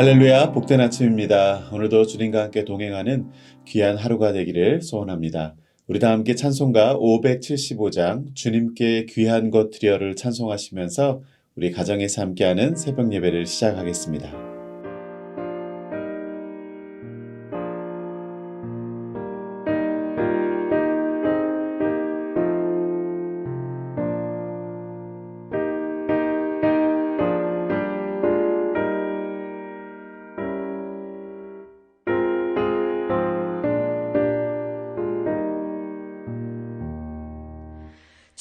할렐루야, 복된 아침입니다. 오늘도 주님과 함께 동행하는 귀한 하루가 되기를 소원합니다. 우리 다 함께 찬송가 575장 주님께 귀한 것 드려를 찬송하시면서 우리 가정에서 함께하는 새벽 예배를 시작하겠습니다.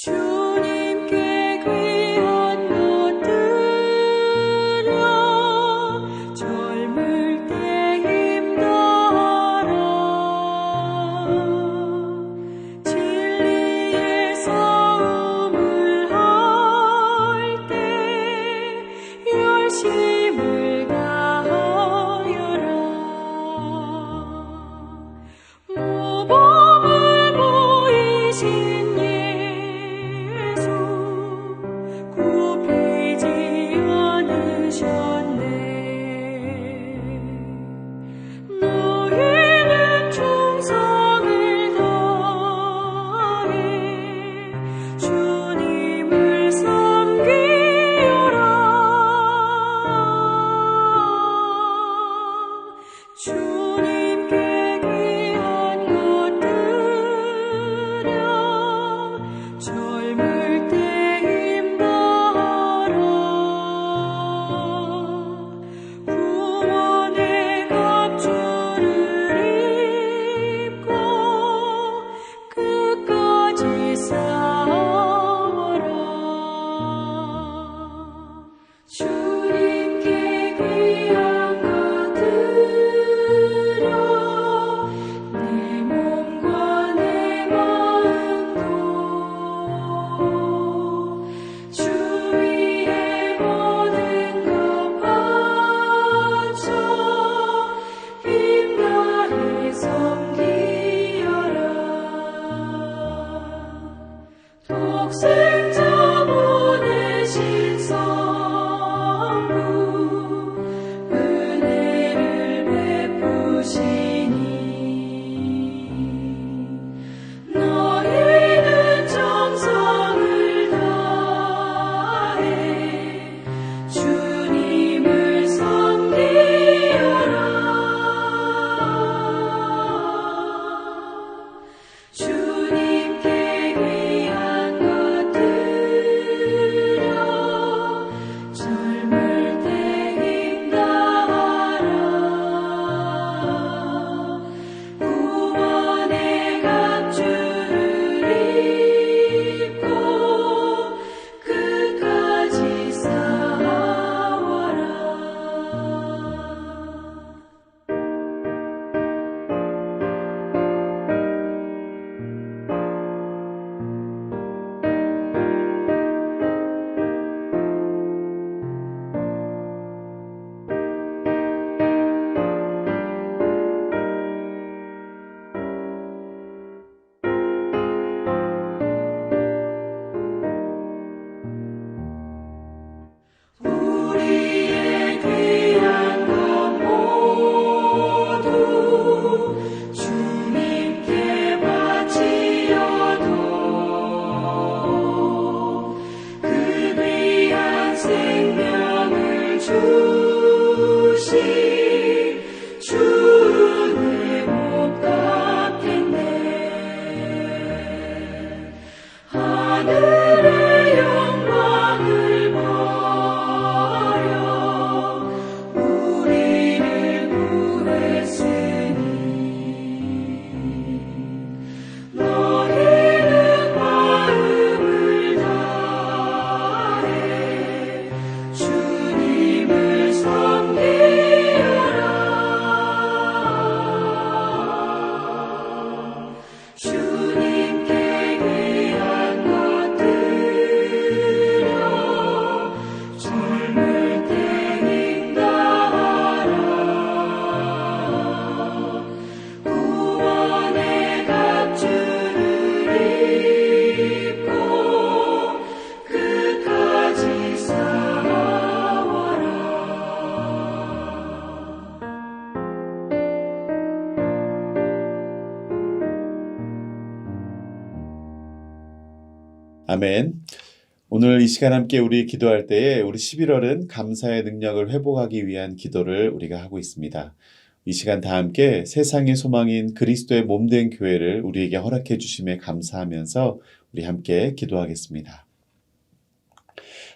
주님께 귀한 것 드려 아멘. 오늘 이 시간 함께 우리 기도할 때에 우리 11월은 감사의 능력을 회복하기 위한 기도를 우리가 하고 있습니다. 이 시간 다 함께 세상의 소망인 그리스도의 몸된 교회를 우리에게 허락해 주심에 감사하면서 우리 함께 기도하겠습니다.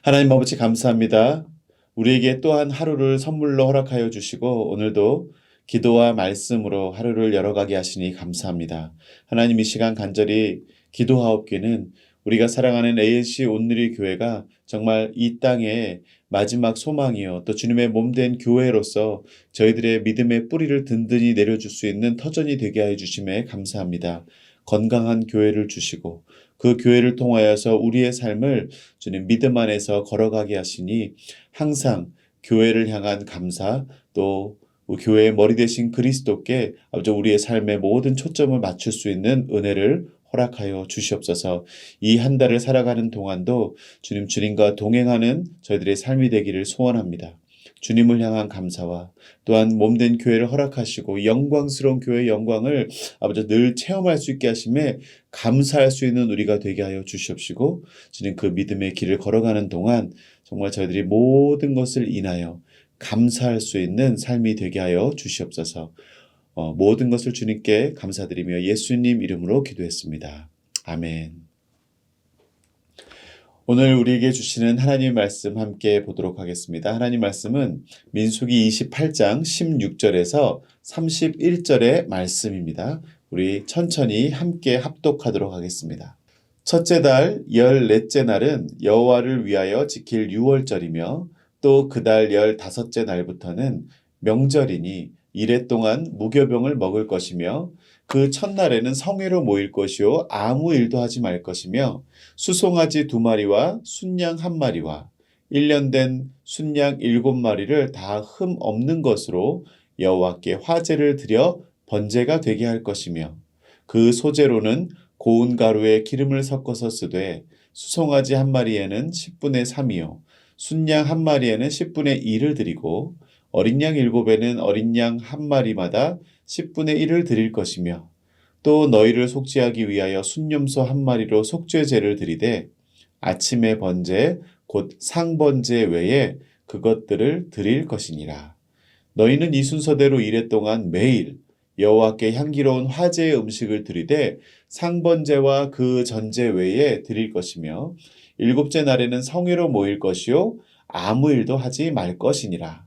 하나님 아버지 감사합니다. 우리에게 또한 하루를 선물로 허락하여 주시고 오늘도 기도와 말씀으로 하루를 열어가게 하시니 감사합니다. 하나님 이 시간 간절히 기도하옵기는 우리가 사랑하는 ANC 온누리 교회가 정말 이 땅에 마지막 소망이요 또 주님의 몸된 교회로서 저희들의 믿음의 뿌리를 든든히 내려줄 수 있는 터전이 되게 해 주심에 감사합니다. 건강한 교회를 주시고 그 교회를 통하여서 우리의 삶을 주님 믿음 안에서 걸어가게 하시니 항상 교회를 향한 감사 또 교회의 머리 대신 그리스도께 아버지 우리의 삶의 모든 초점을 맞출 수 있는 은혜를 허락하여 주시옵소서. 이 한 달을 살아가는 동안도 주님과 동행하는 저희들의 삶이 되기를 소원합니다. 주님을 향한 감사와 또한 몸된 교회를 허락하시고 영광스러운 교회의 영광을 아버지 늘 체험할 수 있게 하심에 감사할 수 있는 우리가 되게 하여 주시옵시고 주님 그 믿음의 길을 걸어가는 동안 정말 저희들이 모든 것을 인하여 감사할 수 있는 삶이 되게 하여 주시옵소서. 모든 것을 주님께 감사드리며 예수님 이름으로 기도했습니다. 아멘. 오늘 우리에게 주시는 하나님 말씀 함께 보도록 하겠습니다. 하나님 말씀은 민수기 28장 16절에서 31절의 말씀입니다. 우리 천천히 함께 합독하도록 하겠습니다. 첫째 달 14째 날은 여호와를 위하여 지킬 유월절이며 또 그 달 15째 날부터는 명절이니 이래 동안 무교병을 먹을 것이며 그 첫날에는 성회로 모일 것이요 아무 일도 하지 말 것이며 수송아지 2마리와 순양 1마리와 1년 된 순양 7마리를 다 흠 없는 것으로 여호와께 화제를 드려 번제가 되게 할 것이며 그 소제로는 고운 가루에 기름을 섞어서 쓰되 수송아지 1마리에는 10분의 3이요 순양 1마리에는 10분의 1을 드리고 어린 양 7에는 어린 양 1마리마다 10분의 1을 드릴 것이며 또 너희를 속죄하기 위하여 순염소 1마리로 속죄제를 드리되 아침의 번제 곧 상번제 외에 그것들을 드릴 것이니라. 너희는 이 순서대로 이래 동안 매일 여호와께 향기로운 화제의 음식을 드리되 상번제와 그 전제 외에 드릴 것이며 7째 날에는 성회로 모일 것이요 아무 일도 하지 말 것이니라.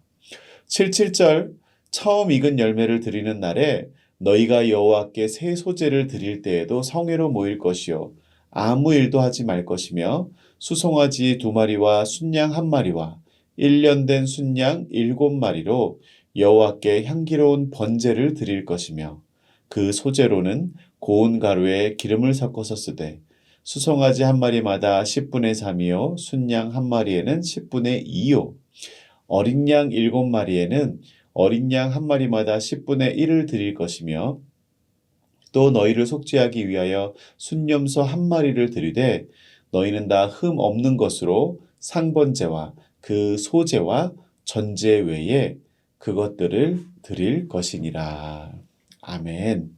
77절 처음 익은 열매를 드리는 날에 너희가 여호와께 새 소제를 드릴 때에도 성회로 모일 것이요 아무 일도 하지 말 것이며 수송아지 2마리와 순양 1마리와 1년 된 순양 7마리로 여호와께 향기로운 번제를 드릴 것이며 그 소제로는 고운 가루에 기름을 섞어서 쓰되 수송아지 1마리마다 10분의 3이요 순양 1마리에는 10분의 2요 어린 양 7마리에는 어린 양 1마리마다 10분의 1을 드릴 것이며 또 너희를 속죄하기 위하여 순염소 1마리를 드리되 너희는 다 흠 없는 것으로 상번제와 그 소제와 전제 외에 그것들을 드릴 것이니라. 아멘.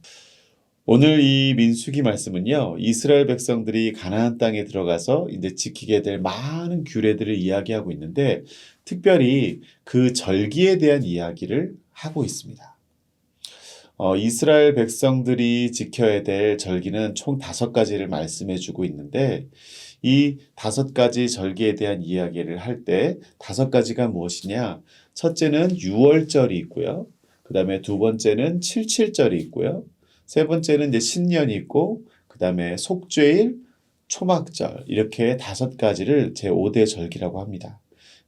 오늘 이 민수기 말씀은요, 이스라엘 백성들이 가나안 땅에 들어가서 이제 지키게 될 많은 규례들을 이야기하고 있는데, 특별히 그 절기에 대한 이야기를 하고 있습니다. 이스라엘 백성들이 지켜야 될 절기는 총 5가지를 말씀해 주고 있는데, 이 5가지 절기에 대한 이야기를 할 때 5가지가 무엇이냐? 첫째는 유월절이 있고요. 그 다음에 두 번째는 칠칠절이 있고요. 세 번째는 이제 신년이 있고, 그 다음에 속죄일, 초막절, 이렇게 5가지를 제5대 절기라고 합니다.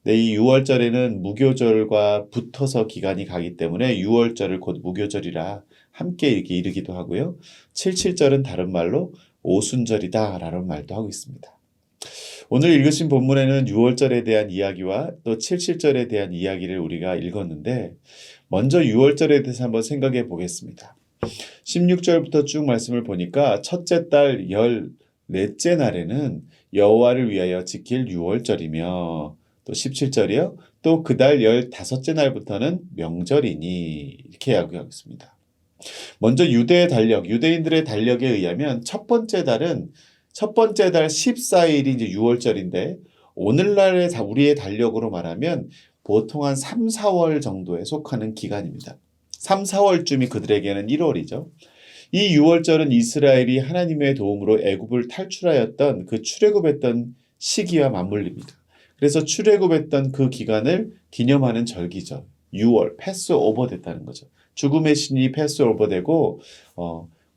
근데 이 6월절에는 무교절과 붙어서 기간이 가기 때문에 6월절을 곧 무교절이라 함께 이렇게 이르기도 하고요. 칠칠절은 다른 말로 오순절이다 라는 말도 하고 있습니다. 오늘 읽으신 본문에는 6월절에 대한 이야기와 또 칠칠절에 대한 이야기를 우리가 읽었는데, 먼저 6월절에 대해서 한번 생각해 보겠습니다. 16절부터 쭉 말씀을 보니까 첫째 달 14째 날에는 여호와를 위하여 지킬 6월절이며, 또 17절이요. 또 그 달 15째 날부터는 명절이니, 이렇게 이야기하고 있습니다. 먼저 유대인들의 달력에 의하면 첫 번째 달은 첫 번째 달 14일이 이제 6월절인데 오늘날의 우리의 달력으로 말하면 보통 한 3, 4월 정도에 속하는 기간입니다. 3, 4월쯤이 그들에게는 1월이죠. 이 6월절은 이스라엘이 하나님의 도움으로 애굽을 탈출하였던 그 출애굽했던 시기와 맞물립니다. 그래서 출애굽했던 그 기간을 기념하는 절기죠. 6월 패스오버 됐다는 거죠. 죽음의 신이 패스오버 되고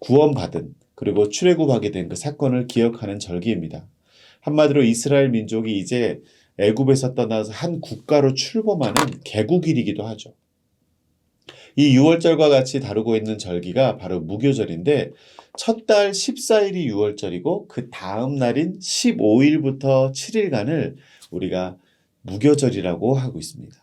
구원받은 그리고 출애굽하게 된 그 사건을 기억하는 절기입니다. 한마디로 이스라엘 민족이 이제 애굽에서 떠나서 한 국가로 출범하는 개국일이기도 하죠. 이 6월절과 같이 다루고 있는 절기가 바로 무교절인데 첫 달 14일이 6월절이고 그 다음 날인 15일부터 7일간을 우리가 무교절이라고 하고 있습니다.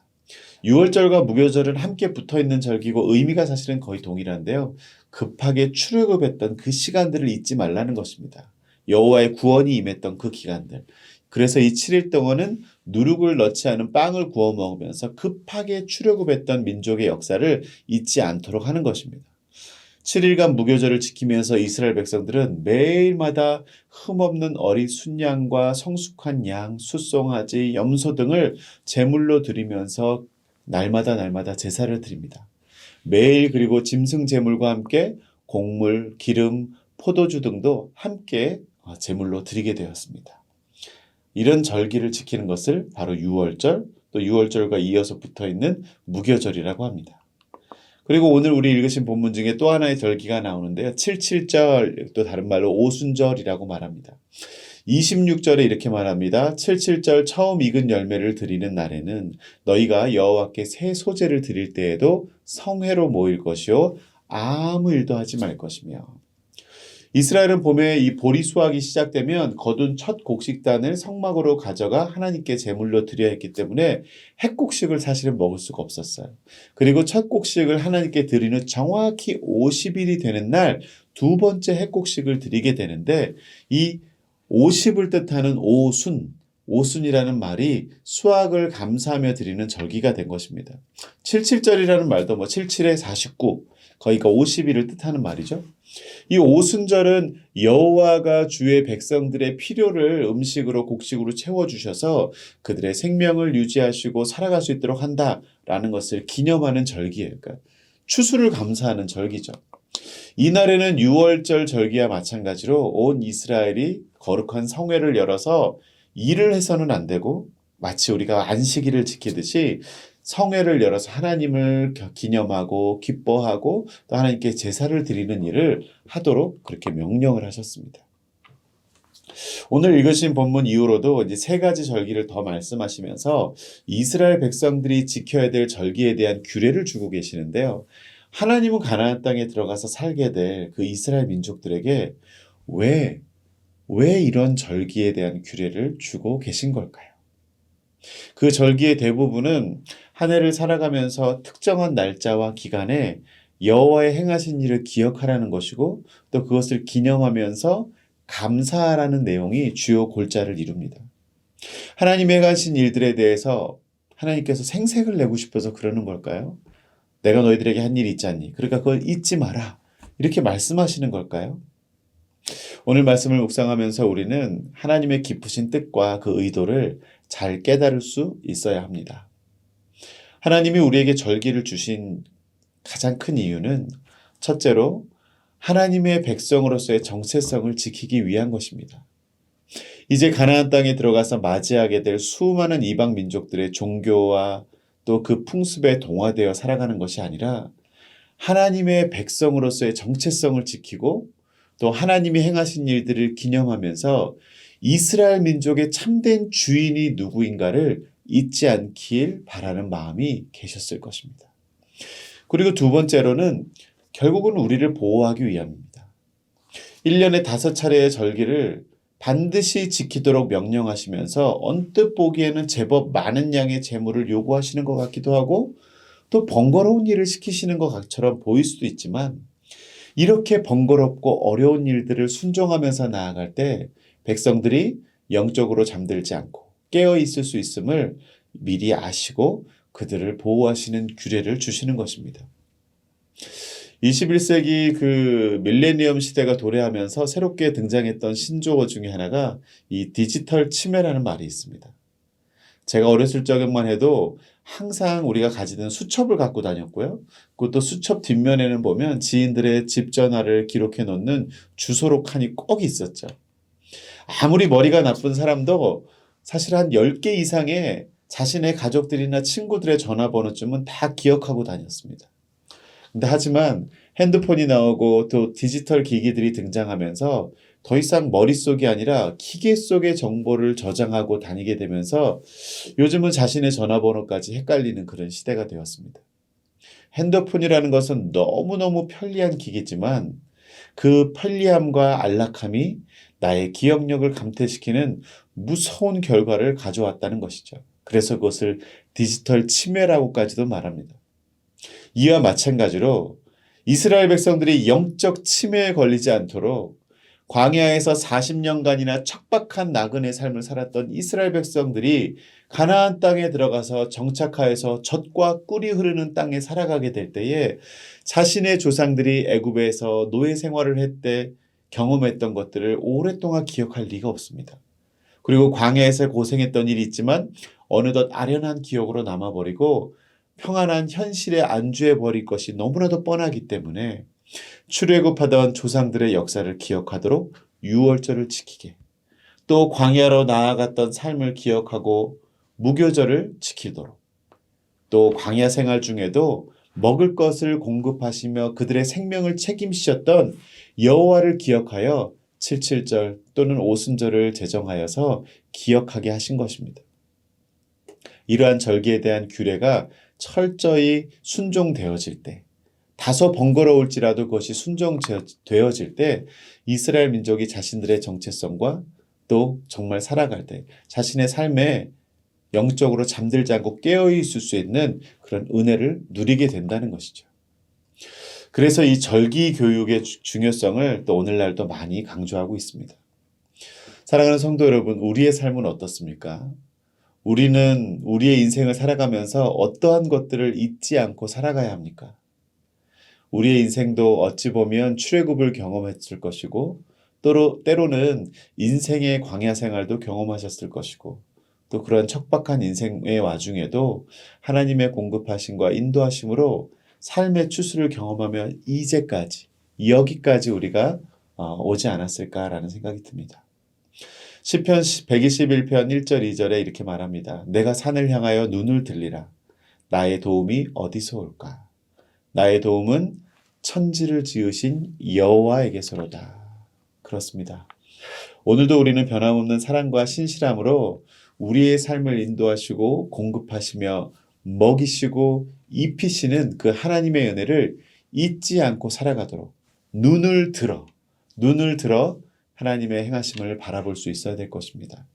6월절과 무교절은 함께 붙어있는 절기고 의미가 사실은 거의 동일한데요. 급하게 출애굽했던 그 시간들을 잊지 말라는 것입니다. 여호와의 구원이 임했던 그 기간들. 그래서 이 7일 동안은 누룩을 넣지 않은 빵을 구워 먹으면서 급하게 출애굽했던 민족의 역사를 잊지 않도록 하는 것입니다. 7일간 무교절을 지키면서 이스라엘 백성들은 매일마다 흠없는 어린 순양과 성숙한 양, 숫송아지, 염소 등을 제물로 드리면서 날마다 제사를 드립니다. 매일 그리고 짐승 제물과 함께 곡물, 기름, 포도주 등도 함께 제물로 드리게 되었습니다. 이런 절기를 지키는 것을 바로 6월절, 또 6월절과 이어서 붙어있는 무교절이라고 합니다. 그리고 오늘 우리 읽으신 본문 중에 또 하나의 절기가 나오는데요. 77절, 또 다른 말로 오순절이라고 말합니다. 26절에 이렇게 말합니다. 77절 처음 익은 열매를 드리는 날에는 너희가 여호와께 새 소재를 드릴 때에도 성회로 모일 것이요 아무 일도 하지 말 것이며. 이스라엘은 봄에 이 보리 수확이 시작되면 거둔 첫 곡식단을 성막으로 가져가 하나님께 제물로 드려야 했기 때문에 핵곡식을 사실은 먹을 수가 없었어요. 그리고 첫 곡식을 하나님께 드리는 정확히 50일이 되는 날 두 번째 핵곡식을 드리게 되는데 이 50을 뜻하는 오순이라는 말이 수확을 감사하며 드리는 절기가 된 것입니다. 77절이라는 말도 77에 49, 거기가 50일을 뜻하는 말이죠. 이 오순절은 여호와가 주의 백성들의 필요를 음식으로 곡식으로 채워주셔서 그들의 생명을 유지하시고 살아갈 수 있도록 한다라는 것을 기념하는 절기예요. 그러니까 추수를 감사하는 절기죠. 이날에는 6월절 절기와 마찬가지로 온 이스라엘이 거룩한 성회를 열어서 일을 해서는 안 되고 마치 우리가 안식일을 지키듯이 성회를 열어서 하나님을 기념하고 기뻐하고 또 하나님께 제사를 드리는 일을 하도록 그렇게 명령을 하셨습니다. 오늘 읽으신 본문 이후로도 이제 세 가지 절기를 더 말씀하시면서 이스라엘 백성들이 지켜야 될 절기에 대한 규례를 주고 계시는데요. 하나님은 가나안 땅에 들어가서 살게 될 그 이스라엘 민족들에게 왜 이런 절기에 대한 규례를 주고 계신 걸까요? 그 절기의 대부분은 한 해를 살아가면서 특정한 날짜와 기간에 여호와의 행하신 일을 기억하라는 것이고 또 그것을 기념하면서 감사하라는 내용이 주요 골자를 이룹니다. 하나님의 행하신 일들에 대해서 하나님께서 생색을 내고 싶어서 그러는 걸까요? 내가 너희들에게 한 일이 있지 않니? 그러니까 그걸 잊지 마라. 이렇게 말씀하시는 걸까요? 오늘 말씀을 묵상하면서 우리는 하나님의 깊으신 뜻과 그 의도를 잘 깨달을 수 있어야 합니다. 하나님이 우리에게 절기를 주신 가장 큰 이유는 첫째로 하나님의 백성으로서의 정체성을 지키기 위한 것입니다. 이제 가나안 땅에 들어가서 맞이하게 될 수많은 이방 민족들의 종교와 또 그 풍습에 동화되어 살아가는 것이 아니라 하나님의 백성으로서의 정체성을 지키고 또 하나님이 행하신 일들을 기념하면서 이스라엘 민족의 참된 주인이 누구인가를 잊지 않길 바라는 마음이 계셨을 것입니다. 그리고 두 번째로는 결국은 우리를 보호하기 위함입니다. 1년에 5차례의 절기를 반드시 지키도록 명령하시면서 언뜻 보기에는 제법 많은 양의 제물을 요구하시는 것 같기도 하고 또 번거로운 일을 시키시는 것처럼 보일 수도 있지만 이렇게 번거롭고 어려운 일들을 순종하면서 나아갈 때 백성들이 영적으로 잠들지 않고 깨어 있을 수 있음을 미리 아시고 그들을 보호하시는 규례를 주시는 것입니다. 21세기 그 밀레니엄 시대가 도래하면서 새롭게 등장했던 신조어 중에 하나가 이 디지털 치매라는 말이 있습니다. 제가 어렸을 적만 해도 항상 우리가 가지던 수첩을 갖고 다녔고요. 그것도 수첩 뒷면에는 보면 지인들의 집 전화를 기록해 놓는 주소록 칸이 꼭 있었죠. 아무리 머리가 나쁜 사람도 사실 한 10개 이상의 자신의 가족들이나 친구들의 전화번호쯤은 다 기억하고 다녔습니다. 근데 하지만 핸드폰이 나오고 또 디지털 기기들이 등장하면서 더 이상 머릿속이 아니라 기계 속의 정보를 저장하고 다니게 되면서 요즘은 자신의 전화번호까지 헷갈리는 그런 시대가 되었습니다. 핸드폰이라는 것은 너무너무 편리한 기기지만 그 편리함과 안락함이 나의 기억력을 감퇴시키는 무서운 결과를 가져왔다는 것이죠. 그래서 그것을 디지털 치매라고까지도 말합니다. 이와 마찬가지로 이스라엘 백성들이 영적 치매에 걸리지 않도록 광야에서 40년간이나 척박한 나그네 삶을 살았던 이스라엘 백성들이 가나안 땅에 들어가서 정착하여서 젖과 꿀이 흐르는 땅에 살아가게 될 때에 자신의 조상들이 애굽에서 노예 생활을 했때 경험했던 것들을 오랫동안 기억할 리가 없습니다. 그리고 광야에서 고생했던 일이 있지만 어느덧 아련한 기억으로 남아버리고 평안한 현실에 안주해 버릴 것이 너무나도 뻔하기 때문에 출애굽하던 조상들의 역사를 기억하도록 유월절을 지키게, 또 광야로 나아갔던 삶을 기억하고 무교절을 지키도록, 또 광야 생활 중에도 먹을 것을 공급하시며 그들의 생명을 책임지셨던 여호와를 기억하여 칠칠절 또는 오순절을 제정하여서 기억하게 하신 것입니다. 이러한 절기에 대한 규례가 철저히 순종되어질 때, 다소 번거로울지라도 그것이 순종되어질 때 이스라엘 민족이 자신들의 정체성과 또 정말 살아갈 때 자신의 삶에 영적으로 잠들지 않고 깨어있을 수 있는 그런 은혜를 누리게 된다는 것이죠. 그래서 이 절기 교육의 중요성을 또 오늘날도 많이 강조하고 있습니다. 사랑하는 성도 여러분, 우리의 삶은 어떻습니까? 우리는 우리의 인생을 살아가면서 어떠한 것들을 잊지 않고 살아가야 합니까? 우리의 인생도 어찌 보면 출애굽을 경험했을 것이고 때로는 인생의 광야 생활도 경험하셨을 것이고 또 그런 척박한 인생의 와중에도 하나님의 공급하심과 인도하심으로 삶의 추수를 경험하며 이제까지 여기까지 우리가 오지 않았을까라는 생각이 듭니다. 시편 121편 1절 2절에 이렇게 말합니다. 내가 산을 향하여 눈을 들리라. 나의 도움이 어디서 올까? 나의 도움은 천지를 지으신 여호와에게서로다. 그렇습니다. 오늘도 우리는 변함없는 사랑과 신실함으로 우리의 삶을 인도하시고 공급하시며 먹이시고 입히시는 그 하나님의 은혜를 잊지 않고 살아가도록 눈을 들어 하나님의 행하심을 바라볼 수 있어야 될 것입니다.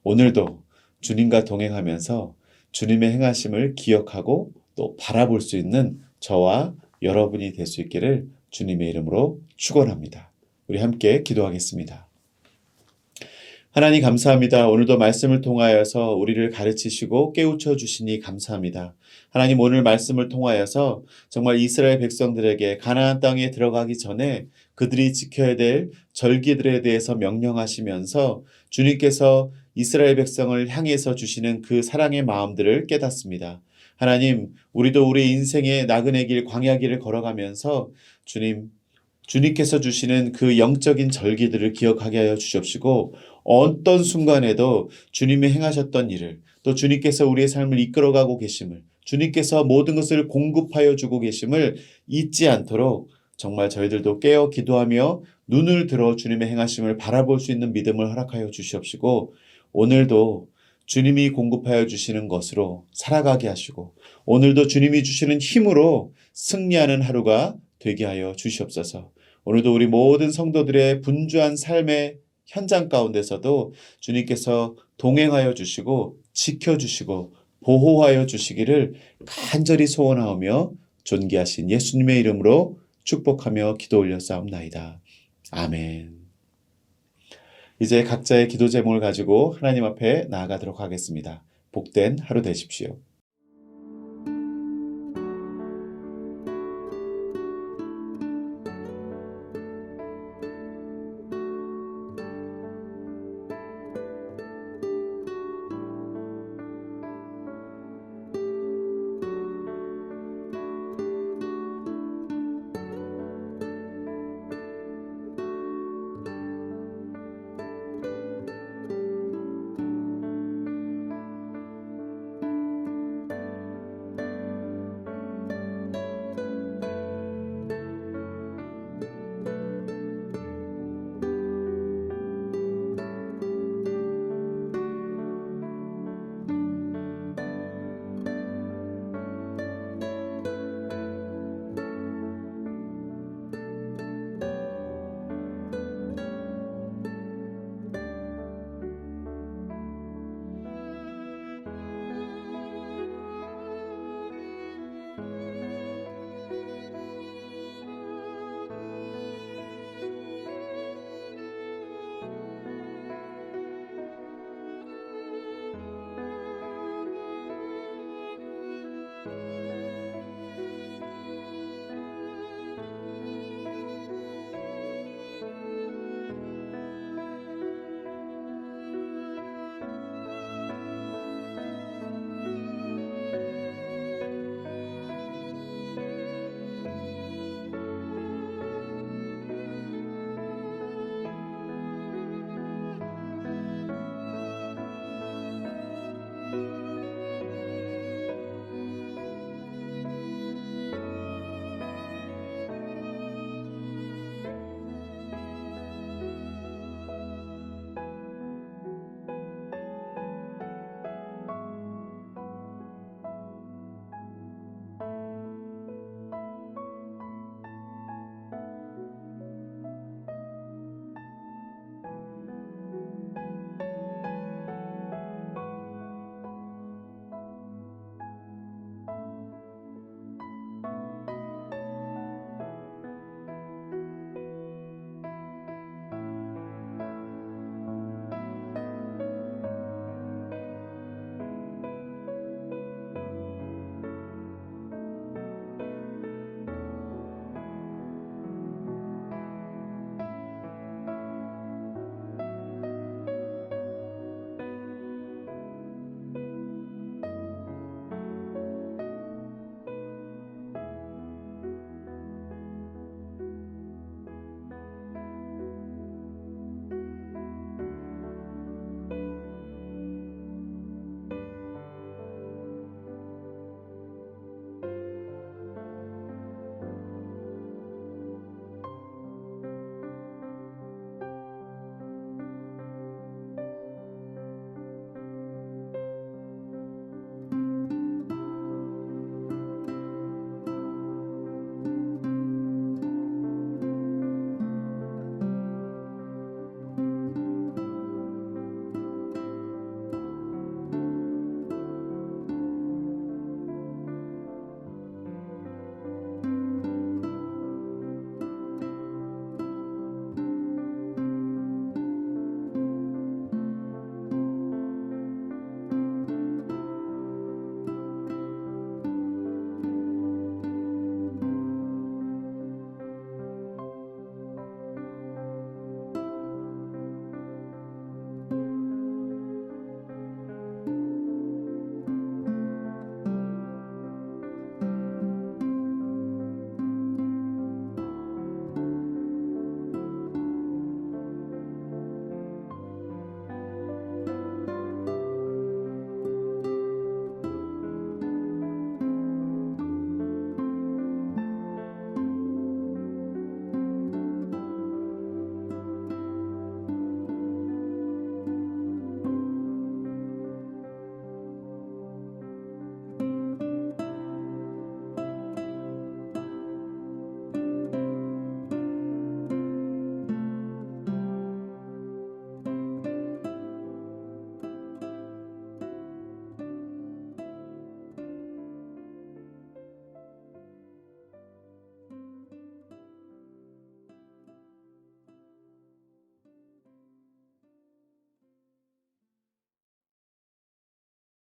오늘도 주님과 동행하면서 주님의 행하심을 기억하고 또 바라볼 수 있는 저와 여러분이 될 수 있기를 주님의 이름으로 축원합니다. 우리 함께 기도하겠습니다. 하나님 감사합니다. 오늘도 말씀을 통하여서 우리를 가르치시고 깨우쳐 주시니 감사합니다. 하나님 오늘 말씀을 통하여서 정말 이스라엘 백성들에게 가나안 땅에 들어가기 전에 그들이 지켜야 될 절기들에 대해서 명령하시면서 주님께서 이스라엘 백성을 향해서 주시는 그 사랑의 마음들을 깨닫습니다. 하나님, 우리도 우리 인생의 나그네 길, 광야 길을 걸어가면서 주님께서 주시는 그 영적인 절기들을 기억하게 하여 주십시고 어떤 순간에도 주님이 행하셨던 일을 또 주님께서 우리의 삶을 이끌어가고 계심을 주님께서 모든 것을 공급하여 주고 계심을 잊지 않도록 정말 저희들도 깨어 기도하며 눈을 들어 주님의 행하심을 바라볼 수 있는 믿음을 허락하여 주시옵시고 오늘도 주님이 공급하여 주시는 것으로 살아가게 하시고 오늘도 주님이 주시는 힘으로 승리하는 하루가 되게 하여 주시옵소서. 오늘도 우리 모든 성도들의 분주한 삶의 현장 가운데서도 주님께서 동행하여 주시고 지켜주시고 보호하여 주시기를 간절히 소원하오며 존귀하신 예수님의 이름으로 축복하며 기도 올렸사옵나이다. 아멘. 이제 각자의 기도 제목을 가지고 하나님 앞에 나아가도록 하겠습니다. 복된 하루 되십시오.